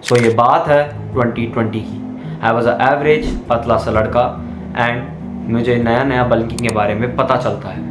सो ये बात है 2020 की। आई वॉज अ एवरेज पतला सा लड़का एंड मुझे नया नया बल्किंग के बारे में पता चलता है।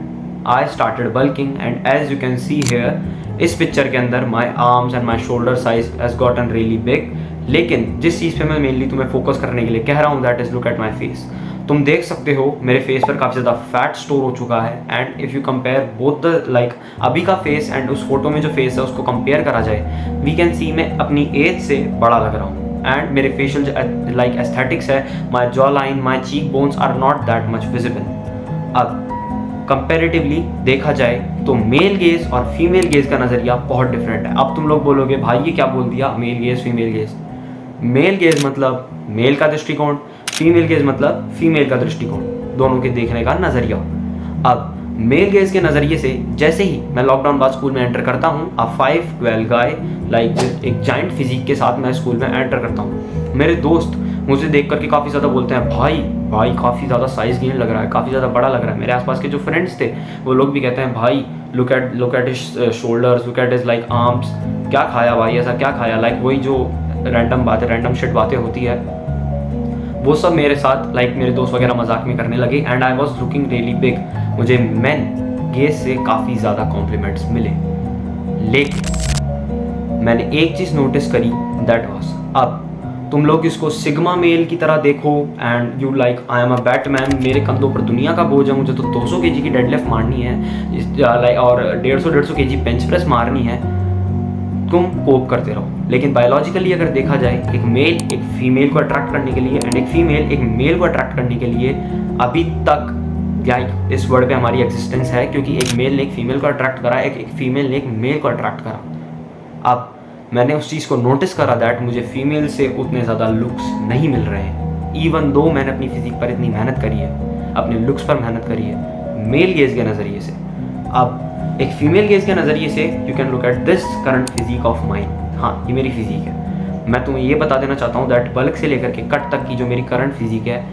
I started bulking and as you can see here इस पिक्चर के अंदर my arms and my shoulder size has gotten really big. लेकिन जिस चीज़ पे मैं मेनली तुम्हें फोकस करने के लिए कह रहा हूँ that is look at my face. तुम देख सकते हो मेरे फेस पर काफ़ी ज़्यादा फैट स्टोर हो चुका है and if you compare both the like अभी का फेस एंड उस फोटो में जो फेस है उसको कंपेयर करा जाए, वी कैन सी मैं अपनी एज से बड़ा लग रहा हूँ एंड मेरे फेशियल जो लाइक एस्थेटिक्स है, my jaw line, my cheek bones are not that much visible. अब कंपेरेटिवली देखा जाए तो मेल गेज और फीमेल गेज का नज़रिया बहुत डिफरेंट है। अब तुम लोग बोलोगे भाई ये क्या बोल दिया, male gaze female gauge. Male gaze मतलब मेल का दृष्टिकोण, फीमेल गेज मतलब फीमेल का दृष्टिकोण, दोनों के देखने का नज़रिया। अब मेल गेज के नज़रिए से जैसे ही मैं लॉकडाउन बाद स्कूल में एंटर करता हूँ, अ 5'12" गाय लाइक एक जाइंट फिजिक के साथ मैं स्कूल में एंटर करता हूँ। मेरे दोस्त मुझे देख करके काफ़ी ज़्यादा बोलते हैं भाई काफ़ी ज़्यादा साइज़ गेन लग रहा है, काफ़ी ज़्यादा बड़ा लग रहा है। मेरे आसपास के जो फ्रेंड्स थे वो लोग भी कहते हैं भाई look at his shoulders, look at his like arms, क्या खाया भाई, ऐसा क्या खाया, लाइक वही जो रैंडम शिट बातें होती है वो सब मेरे साथ लाइक मेरे दोस्त वगैरह मजाक में करने लगे and I was looking really big. मुझे मैन गेज से काफ़ी ज़्यादा कॉम्प्लीमेंट्स मिले, लेकिन मैंने एक चीज़ नोटिस करी दैट वाज, अब तुम लोग इसको सिग्मा मेल की तरह देखो and you like I am a Batman, मेरे कंधों पर दुनिया का बोझ है, मुझे तो 200 kg की डेडलिफ्ट मारनी है लाइक और 150 kg बेंच प्रेस मारनी है, तुम कोप करते रहो। लेकिन बायोलॉजिकली अगर देखा जाए, एक मेल एक फीमेल को अट्रैक्ट करने के लिए एंड एक फीमेल एक मेल को अट्रैक्ट करने के लिए अभी तक लाइक इस वर्ल्ड पे हमारी एग्जिस्टेंस है, क्योंकि एक मेल ने एक फीमेल को अट्रैक्ट करा, एक फीमेल ने एक मेल को अट्रैक्ट करा। अब मैंने उस चीज़ को नोटिस करा दैट मुझे फीमेल से उतने ज़्यादा लुक्स नहीं मिल रहे हैं, इवन दो मैंने अपनी फिजिक पर इतनी मेहनत करी है, अपने लुक्स पर मेहनत करी है मेल गेज के नज़रिए से। अब एक फीमेल गेज के नज़रिए से you can look at this current physique of mind. हाँ, ये मेरी फिजिक है। मैं तुम्हें ये बता देना चाहता हूँ दैट बल्क से लेकर के कट तक की जो मेरी करंट फिजिक है,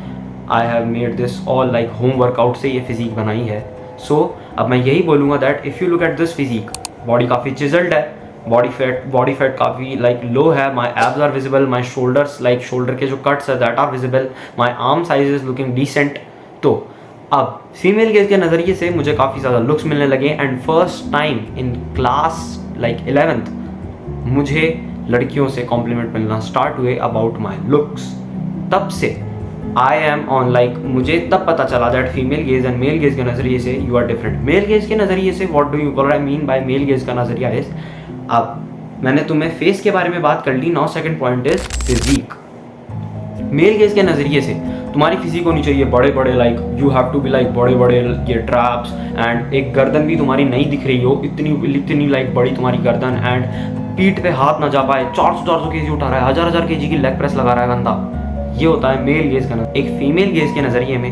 I have made this all like home workout से ये फिजिक बनाई है। सो अब मैं यही बोलूँगा that if you look at this physique, body काफ़ी चिजल्ड है, बॉडी फैट काफ़ी लाइक लो है, my abs are visible, my shoulders like shoulder के जो कट्स है that are visible, my arm size is looking decent. तो अब female gaze के नज़रिए से मुझे काफ़ी ज़्यादा लुक्स मिलने लगे and first time in class like 11th मुझे लड़कियों से कॉम्प्लीमेंट मिलना स्टार्ट हुए अबाउट माई लुक्स। तब से आई एम ऑन लाइक मुझे तब पता चला that female gaze and male gaze के नज़रिए से you are different. Male gaze के नज़रिए से what do you what I mean by male gaze का नज़रिया इज, अब मैंने तुम्हें फेस के बारे में बात कर ली, now second point is physique. Male gaze के नज़रिए से तुम्हारी फिजिक होनी चाहिए बड़े बड़े like you have to be like बड़े बड़े ये ट्रैप्स एंड एक गर्दन भी तुम्हारी नहीं दिख रही हो, इतनी लाइक बड़ी तुम्हारी गर्दन एंड पीठ पे हाथ ना जा पाए, 400 kg उठा रहा है, 1000 kg की लेग प्रेस लगा रहा है बंदा। ये होता है मेल गेज का नज़र। एक फीमेल गेज के नज़रिए में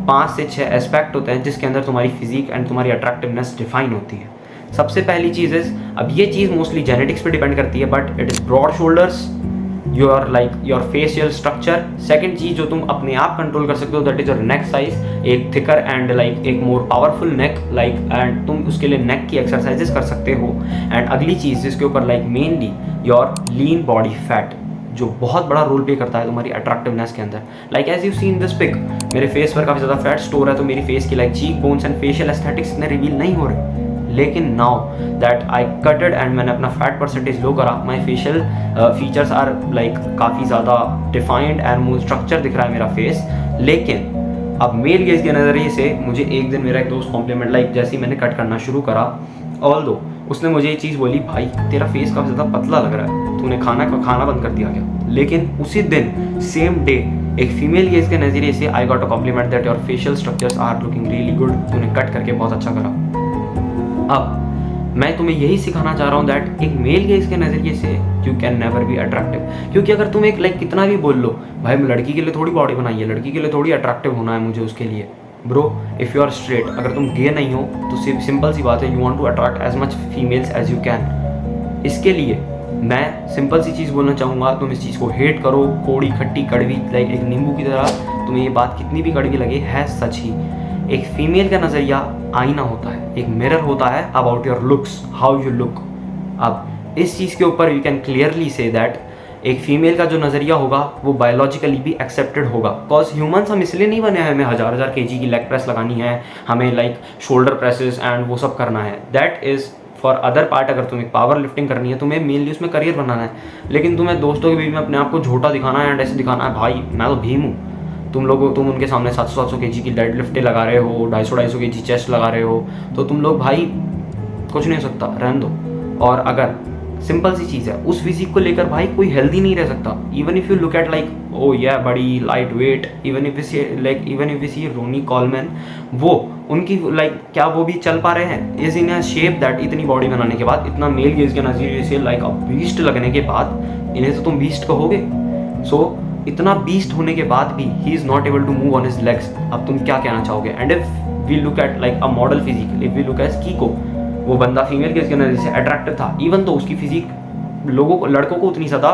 5 से 6 एस्पेक्ट होते हैं जिसके अंदर तुम्हारी फिजिक एंड तुम्हारी अट्रैक्टिवनेस डिफाइन होती है। सबसे पहली चीज़ इज, अब ये चीज़ मोस्टली जेनेटिक्स पे डिपेंड करती है but it is broad shoulders, your facial structure. Second चीज जो तुम अपने आप कंट्रोल कर सकते हो that is your neck size, एक थिकर एंड लाइक एक more powerful neck like and तुम उसके लिए नेक की एक्सरसाइजेस कर सकते हो। एंड अगली चीज जिसके ऊपर like mainly your lean body fat जो बहुत बड़ा रोल प्ले करता है तुम्हारी अट्रैक्टिवनेस के अंदर। Like as you seen this pic, मेरे फेस पर काफ़ी ज़्यादा फैट स्टोर है तो मेरी फेस की like cheek bones and facial aesthetics इतने रिवील नहीं हो रहे। लेकिन नाउ दैट आई कटेड एंड मैंने अपना फैट परसेंटेज लो करा, माई फेशियल फीचर्स आर लाइक काफ़ी ज़्यादा डिफाइंड एंड मूव स्ट्रक्चर दिख रहा है मेरा फेस। लेकिन अब मेल गेज के नज़रिए से मुझे एक दिन मेरा एक दोस्त कॉम्प्लीमेंट लाइक जैसे ही मैंने कट करना शुरू करा, ऑल दो उसने मुझे ये चीज़ बोली भाई तेरा फेस काफ़ी ज़्यादा पतला लग रहा है, तूने खाना बंद कर दिया क्या। लेकिन उसी दिन सेम डे एक फीमेल गेज के नज़रिए से I got a compliment that your facial structures are looking really good, तूने कट करके बहुत अच्छा करा। अब मैं तुम्हें यही सिखाना चाह रहा हूँ दैट एक मेल गेज के नज़रिए से you can never be attractive. क्योंकि अगर तुम एक लाइक कितना भी बोल लो भाई मैं लड़की के लिए थोड़ी बॉडी बनाई है, लड़की के लिए थोड़ी अट्रैक्टिव होना है मुझे उसके लिए, bro if you are straight, अगर तुम गे नहीं हो तो सिंपल सी बात है you want to attract as much females as you can. इसके लिए मैं सिंपल सी चीज़ बोलना चाहूँगा, तुम इस चीज़ को हेट करो, कोड़ी खट्टी कड़वी लाइक एक नींबू की तरह, तुम्हें ये बात कितनी भी कड़वी लगे है सच ही। एक फीमेल का नज़रिया आईना होता है, एक मिरर होता है about your looks, how you look. अब इस चीज़ के ऊपर you can clearly say that एक फीमेल का जो नज़रिया होगा वो बायोलॉजिकली भी एक्सेप्टेड होगा, बिकॉज ह्यूमंस हम इसलिए नहीं बने हैं हमें हज़ार केजी की लेग प्रेस लगानी है, हमें लाइक शोल्डर प्रेसेस एंड वो सब करना है। That is for other part. अगर तुम्हें पावर लिफ्टिंग करनी है, तुम्हें मेनली उसमें करियर बनाना है, लेकिन तुम्हें दोस्तों के बीच में अपने आप को झोटा दिखाना है एंड ऐसे दिखाना है भाई मैं तो भीम हूँ, तुम उनके सामने 700 केजी की डेड लिफ्टें लगा रहे हो, 250 केजी चेस्ट लगा रहे हो, तो तुम लोग भाई कुछ नहीं हो सकता, रहने दो। और अगर सिंपल सी चीज़ है, उस फिजिक को लेकर भाई कोई हेल्दी नहीं रह सकता। Even if you look at like oh yeah buddy light weight, even if you see Ronnie Coleman, वो उनकी लाइक क्या वो भी चल पा रहे हैं is in a shape that इतनी बॉडी बनाने के बाद, इतना मेल गेज के नज़रिए से लाइक अ बीस्ट लगने के बाद, इन्हें तो तुम बीस्ट कहोगे। सो इतना बीस्ट होने के बाद भी he is not able to move on his legs. अब तुम क्या कहना चाहोगे? And if we look at like a model physique, if we look at Kiko, वो बंदा फीमेल के नज़रिए से अट्रैक्टिव था, इवन तो उसकी फिजिक लड़कों को उतनी ज़्यादा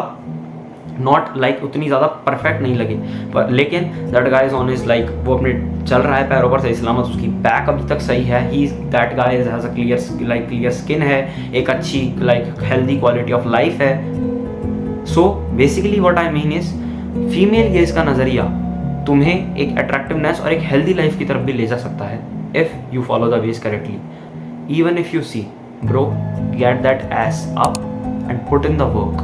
उतनी ज़्यादा परफेक्ट नहीं लगी, पर लेकिन that guy is on is like वो अपने चल रहा है पैरों पर सही सलामत, उसकी बैक अभी तक सही है, he that guy has a clear skin है, एक अच्छी हेल्दी क्वालिटी ऑफ लाइफ है। So basically what I mean is female gaze का नज़रिया तुम्हें एक अट्रैक्टिवनेस और एक हेल्दी लाइफ की तरफ भी ले जा सकता है if you follow the ways correctly. Even if you see bro, get that ass up and put in the work,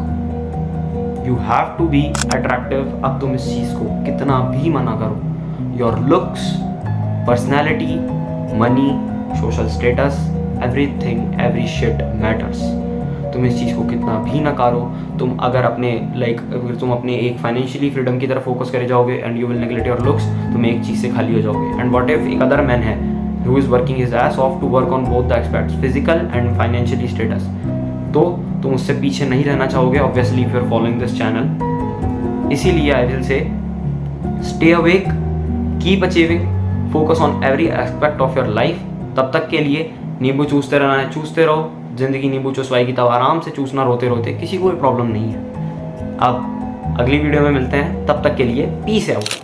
you have to be attractive. अब तुम इस चीज़ को कितना भी मना करो, your looks, personality, money, social status, everything, every shit matters. तुम इस चीज़ को कितना भी नकारो, तुम अगर अपने अगर तुम अपने एक फाइनेंशियली फ्रीडम की तरफ फोकस करे जाओगे and you will neglect your looks, तुम एक चीज़ से खाली हो जाओगे। एंड व्हाट इफ एक अदर मैन है who is working his ass off to work on both the aspects, physical and financially status, तो तुम उससे पीछे नहीं रहना चाहोगे obviously if you are following this channel। इसीलिए I will say stay awake, keep achieving, focus on every aspect of your life। तब तक के लिए नींबू चूसते रहना है, चूसते रहो, ज़िंदगी नींबू चूसवाएगी, तब आराम से चूसना रोते रोते, किसी को कोई प्रॉब्लम नहीं है। अब अगली वीडियो में मिलते हैं, तब तक के लिए पीस आउट।